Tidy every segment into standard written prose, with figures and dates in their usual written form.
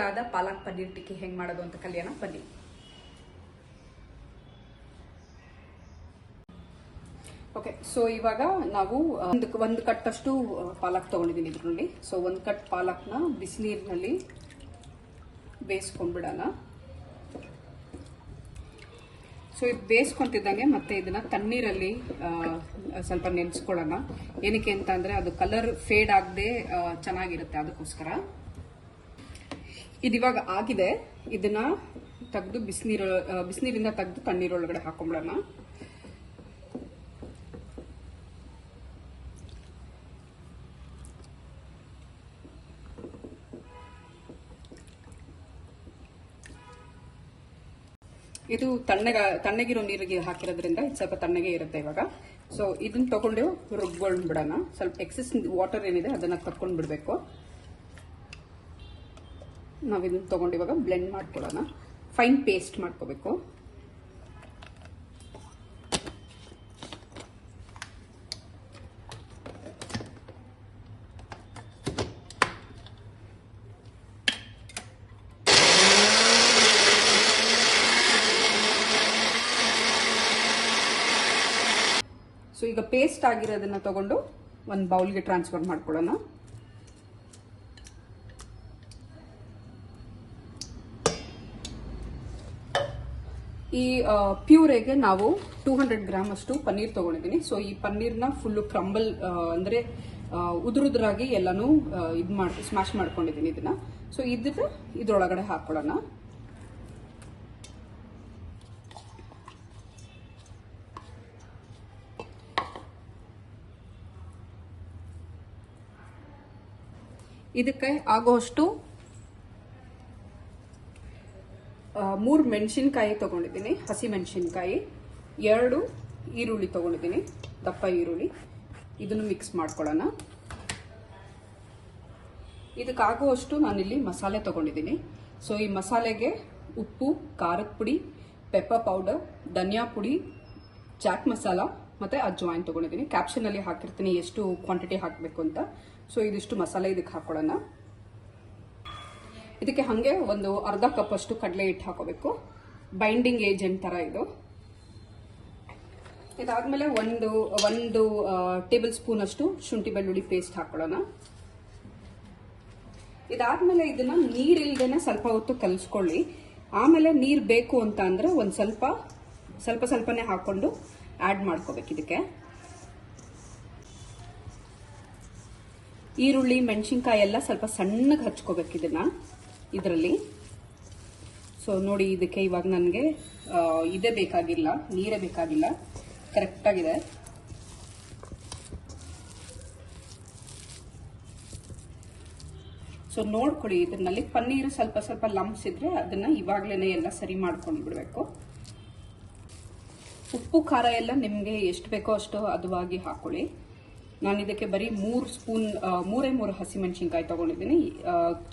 ರುಚಿಯಾದ ಪಾಲಕ್ ಪನ್ನೀರ್ ಟಿಕ್ಕಿ ಹೆಂಗ್ ಮಾಡೋದು ಅಂತ ಕಲಿಯೋಣ ಬನ್ನಿ. ಓಕೆ, ಸೊ ಇವಾಗ ನಾವು ಒಂದು ಕಟ್ಟಷ್ಟು ಪಾಲಕ್ ತಗೊಂಡಿದ್ದೀನಿ ಇದರಲ್ಲಿ. ಸೊ ಒಂದು ಕಟ್ ಪಾಲಕ್ನ ಬಿಸಿನೀರಿನಲ್ಲಿ ಬೇಯಿಸ್ಕೊಂಡ್ಬಿಡೋಣ. ಸೊ ಇದು ಬೇಯಿಸ್ಕೊಂತಿದ್ದಂಗೆ ಮತ್ತೆ ಇದನ್ನ ತಣ್ಣೀರಲ್ಲಿ ಸ್ವಲ್ಪ ನೆನೆಸ್ಕೊಳ್ಳೋಣ. ಏನಕ್ಕೆ ಅಂತ ಅಂದ್ರೆ ಅದು ಕಲರ್ ಫೇಡ್ ಆಗದೆ ಚೆನ್ನಾಗಿರುತ್ತೆ, ಅದಕ್ಕೋಸ್ಕರ. ಇದಿವಾಗ ಆಗಿದೆ, ಇದನ್ನ ತೆಗೆದು ಬಿಸಿನೀರಿಂದ ತೆಗೆದು ತಣ್ಣೀರೊಳಗಡೆ ಹಾಕೊಂಡ್ಬಿಡೋಣ. ಇದು ತಣ್ಣಗಿರೋ ನೀರಿಗೆ ಹಾಕಿರೋದ್ರಿಂದ ಇದು ಸ್ವಲ್ಪ ತಣ್ಣಗೆ ಇರುತ್ತೆ ಇವಾಗ. ಸೊ ಇದನ್ನ ತಗೊಂಡು ರುಬ್ಕೊಂಡು ಬಿಡೋಣ. ಸ್ವಲ್ಪ ಎಕ್ಸೆಸ್ ವಾಟರ್ ಏನಿದೆ ಅದನ್ನ ತಕ್ಕೊಂಡು ಬಿಡಬೇಕು. ನಾವು ಇದನ್ನ ತಗೊಂಡು ಇವಾಗ ಬ್ಲೆಂಡ್ ಮಾಡ್ಕೊಳ್ಳೋಣ. ಫೈನ್ ಪೇಸ್ಟ್ ಮಾಡ್ಕೋಬೇಕು. ಸೊ ಈಗ ಪೇಸ್ಟ್ ಆಗಿರೋದನ್ನ ತಗೊಂಡು ಒಂದು ಬೌಲ್ಗೆ ಟ್ರಾನ್ಸ್ಫರ್ ಮಾಡ್ಕೊಳ್ಳೋಣ. ಈ ಪ್ಯೂರೆಗೆ ನಾವು 200 ಗ್ರಾಮ್ ಅಷ್ಟು ಪನ್ನೀರ್ ತಗೊಂಡಿದ್ದೀನಿ. ಸೊ ಈ ಪನ್ನೀರ್ನ ಫುಲ್ಲು ಕ್ರಂಬಲ್ ಅಂದ್ರೆ ಉದುರುದ್ರಾಗಿ ಎಲ್ಲಾನು ಸ್ಮ್ಯಾಶ್ ಮಾಡ್ಕೊಂಡಿದ್ದೀನಿ ಇದನ್ನ. ಸೊ ಇದ್ರೊಳಗಡೆ ಹಾಕೊಳ್ಳೋಣ. ಇದಕ್ಕೆ ಆಗೋಷ್ಟು 3 ಮೆಣಸಿನ್ಕಾಯಿ ತಗೊಂಡಿದ್ದೀನಿ, ಹಸಿ ಮೆಣಸಿನ್ಕಾಯಿ. 2 ಈರುಳ್ಳಿ ತಗೊಂಡಿದ್ದೀನಿ, ದಪ್ಪ ಈರುಳ್ಳಿ. ಇದನ್ನು ಮಿಕ್ಸ್ ಮಾಡ್ಕೊಳ್ಳೋಣ. ಇದಕ್ಕಾಗುವಷ್ಟು ನಾನಿಲ್ಲಿ ಮಸಾಲೆ ತಗೊಂಡಿದ್ದೀನಿ. ಸೊ ಈ ಮಸಾಲೆಗೆ ಉಪ್ಪು, ಖಾರದ ಪುಡಿ, ಪೆಪ್ಪರ್ ಪೌಡರ್, ಧನಿಯಾ ಪುಡಿ, ಚಾಟ್ ಮಸಾಲ ಮತ್ತೆ ಅಜ್ವಾಯಿನ್ ತಗೊಂಡಿದ್ದೀನಿ. ಕ್ಯಾಪ್ಷನ್ ಅಲ್ಲಿ ಹಾಕಿರ್ತೀನಿ ಎಷ್ಟು ಕ್ವಾಂಟಿಟಿ ಹಾಕಬೇಕು ಅಂತ. ಸೊ ಇದಿಷ್ಟು ಮಸಾಲೆ ಇದಕ್ಕೆ ಹಾಕೊಳ್ಳೋಣ. ಇದಕ್ಕೆ ಹಂಗೆ ಒಂದು ಅರ್ಧ ಕಪ್ ಅಷ್ಟು ಕಡಲೆ ಹಿಟ್ಟು ಹಾಕೋಬೇಕು. ಬೈಂಡಿಂಗ್ ಏಜೆಂಟ್ ತರ ಇದು. ಇದಾದ್ಮೇಲೆ ಒಂದು ಟೇಬಲ್ ಸ್ಪೂನ್ ಅಷ್ಟು ಶುಂಠಿ ಬೆಳ್ಳುಳ್ಳಿ ಪೇಸ್ಟ್ ಹಾಕೊಳ್ಳೋಣ. ಇದಾದ್ಮೇಲೆ ಇದನ್ನ ನೀರಿಲ್ದೇನೆ ಸ್ವಲ್ಪ ಹೊತ್ತು ಕಲಿಸ್ಕೊಳ್ಳಿ. ಆಮೇಲೆ ನೀರ್ ಬೇಕು ಅಂತ ಅಂದ್ರೆ ಒಂದ್ ಸ್ವಲ್ಪನೇ ಹಾಕೊಂಡು ಆಡ್ ಮಾಡ್ಕೋಬೇಕು ಇದಕ್ಕೆ. ಈರುಳ್ಳಿ, ಮೆಣಸಿನ್ಕಾಯಿ ಎಲ್ಲ ಸ್ವಲ್ಪ ಸಣ್ಣಗೆ ಹಚ್ಕೋಬೇಕು ಇದರಲ್ಲಿ. ಸೊ ನೋಡಿ, ಇದಕ್ಕೆ ಇವಾಗ ನನಗೆ ಇದೇ ಬೇಕಾಗಿಲ್ಲ, ನೀರೇ ಬೇಕಾಗಿಲ್ಲ, ಕರೆಕ್ಟ್ ಆಗಿದೆ. ಸೊ ನೋಡ್ಕೊಳ್ಳಿ, ಇದರಲ್ಲಿ ಪನ್ನೀರ್ ಸ್ವಲ್ಪ ಲಂಪ್ಸ್ ಇದ್ರೆ ಅದನ್ನ ಇವಾಗ್ಲೇನೆ ಎಲ್ಲ ಸರಿ ಮಾಡ್ಕೊಂಡು ಬಿಡ್ಬೇಕು. ಉಪ್ಪು ಖಾರ ಎಲ್ಲ ನಿಮ್ಗೆ ಎಷ್ಟು ಬೇಕೋ ಅಷ್ಟು ಹದವಾಗಿ ಹಾಕೊಳ್ಳಿ. ನಾನು ಇದಕ್ಕೆ ಬರೀ 3 ಹಸಿಮೆಣಸಿನ್ಕಾಯಿ ತಗೊಂಡಿದ್ದೀನಿ.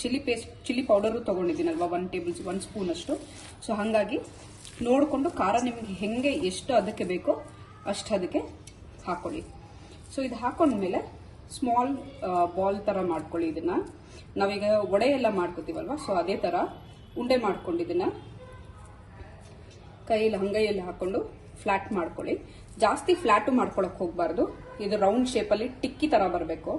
ಚಿಲ್ಲಿ ಪೌಡರು ತಗೊಂಡಿದ್ದೀನಲ್ವಾ, 1 ಸ್ಪೂನ್ ಅಷ್ಟು. ಸೊ ಹಾಗಾಗಿ ನೋಡಿಕೊಂಡು ಖಾರ ನಿಮ್ಗೆ ಹೆಂಗೆ ಎಷ್ಟು ಅದಕ್ಕೆ ಬೇಕೋ ಅಷ್ಟು ಅದಕ್ಕೆ ಹಾಕೊಳ್ಳಿ. ಸೊ ಇದು ಹಾಕೊಂಡ್ಮೇಲೆ ಸ್ಮಾಲ್ ಬಾಲ್ ತರ ಮಾಡ್ಕೊಳ್ಳಿ. ಇದನ್ನ ನಾವೀಗ ವಡೆ ಎಲ್ಲ ಮಾಡ್ಕೋತೀವಲ್ವಾ, ಸೊ ಅದೇ ತರ ಉಂಡೆ ಮಾಡ್ಕೊಂಡು ಇದನ್ನ ಕೈಯಲ್ಲಿ ಅಂಗೈಯಲ್ಲಿ ಹಾಕೊಂಡು ಫ್ಲಾಟ್ ಮಾಡ್ಕೊಳ್ಳಿ. ಜಾಸ್ತಿ ಫ್ಲಾಟು ಮಾಡ್ಕೊಳಕ್ ಹೋಗ್ಬಾರ್ದು. ಇದು ರೌಂಡ್ ಶೇಪಲ್ಲಿ ಟಿಕ್ಕಿ ತರ ಬರಬೇಕು.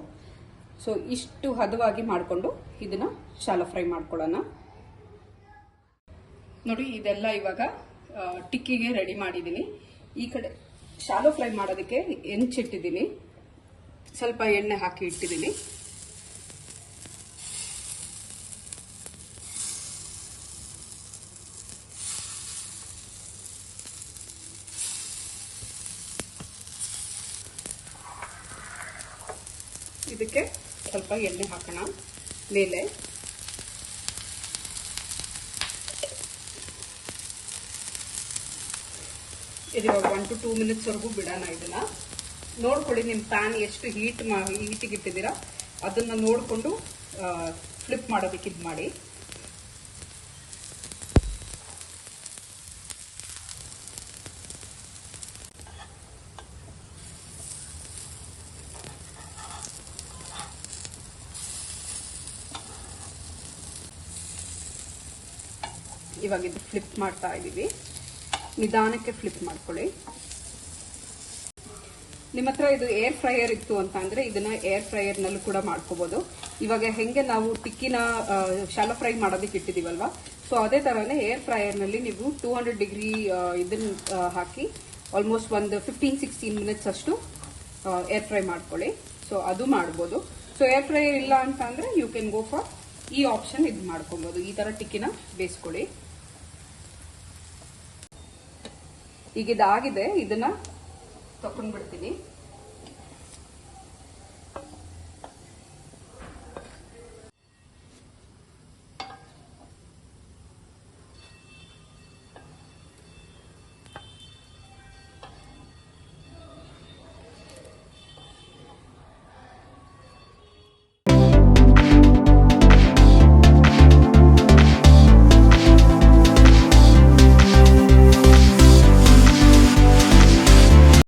ಸೊ ಇಷ್ಟು ಹದವಾಗಿ ಮಾಡ್ಕೊಂಡು ಇದನ್ನ ಶಾಲೋ ಫ್ರೈ ಮಾಡ್ಕೊಳ್ಳೋಣ. ನೋಡಿ, ಇದೆಲ್ಲ ಇವಾಗ ಟಿಕ್ಕಿಗೆ ರೆಡಿ ಮಾಡಿದ್ದೀನಿ. ಈ ಕಡೆ ಶಾಲೋ ಫ್ರೈ ಮಾಡೋದಕ್ಕೆ ಹೆಂಚಿಟ್ಟಿದ್ದೀನಿ, ಸ್ವಲ್ಪ ಎಣ್ಣೆ ಹಾಕಿ ಇಟ್ಟಿದ್ದೀನಿ. ಇದಕ್ಕೆ ಸ್ವಲ್ಪ ಎಣ್ಣೆ ಹಾಕೋಣ ಮೇಲೆ. ಇವಾಗ 1 to 2 minutes ವರೆಗೂ ಬಿಡೋಣ. ಇದನ್ನ ನೋಡ್ಕೊಳ್ಳಿ, ನಿಮ್ಮ ಪ್ಯಾನ್ ಎಷ್ಟು ಹೀಟಿಗೆ ಇಟ್ಟಿದ್ದೀರಾ ಅದನ್ನ ನೋಡಿಕೊಂಡು ಫ್ಲಿಪ್ ಮಾಡೋದಕ್ಕೆ ಇದು ಮಾಡಿ. ಇವಾಗ ಇದು ಫ್ಲಿಪ್ ಮಾಡ್ತಾ ಇದೀವಿ. ನಿಧಾನಕ್ಕೆ ಫ್ಲಿಪ್ ಮಾಡ್ಕೊಳ್ಳಿ. ನಿಮ್ಮ ಹತ್ರ ಇದು ಏರ್ ಫ್ರೈಯರ್ ಇತ್ತು ಅಂತ ಅಂದ್ರೆ ಇದನ್ನ ಏರ್ ಫ್ರೈಯರ್ ನಲ್ಲೂ ಕೂಡ ಮಾಡ್ಕೋಬಹುದು. ಇವಾಗ ಹೆಂಗೆ ನಾವು ಟಿಕ್ಕಿನ ಶಾಲೋ ಫ್ರೈ ಮಾಡೋದಕ್ಕೆ ಇಟ್ಟಿದೀವಲ್ವಾ, ಸೊ ಅದೇ ತರನೇ ಏರ್ ಫ್ರೈಯರ್ ನಲ್ಲಿ ನೀವು 200 ಡಿಗ್ರಿ ಇದನ್ನ ಹಾಕಿ ಆಲ್ಮೋಸ್ಟ್ ಒಂದು 15-16 ಮಿನಿಟ್ಸ್ ಅಷ್ಟು ಏರ್ ಫ್ರೈ ಮಾಡ್ಕೊಳ್ಳಿ. ಸೊ ಅದು ಮಾಡ್ಬೋದು. ಸೊ ಏರ್ ಫ್ರೈಯರ್ ಇಲ್ಲ ಅಂತ ಅಂದ್ರೆ ಯು ಕ್ಯಾನ್ ಗೋ ಫಾರ್ ಈ ಆಪ್ಷನ್ ಇದು ಮಾಡ್ಕೊಬಹುದು. ಈ ತರ ಟಿಕ್ಕಿನ ಬೇಯಿಸ್ಕೊಳ್ಳಿ. ಈಗ ಇದಾಗಿದೆ, ಇದನ್ನ ತಕೊಂಡ್ಬಿಡ್ತೀನಿ.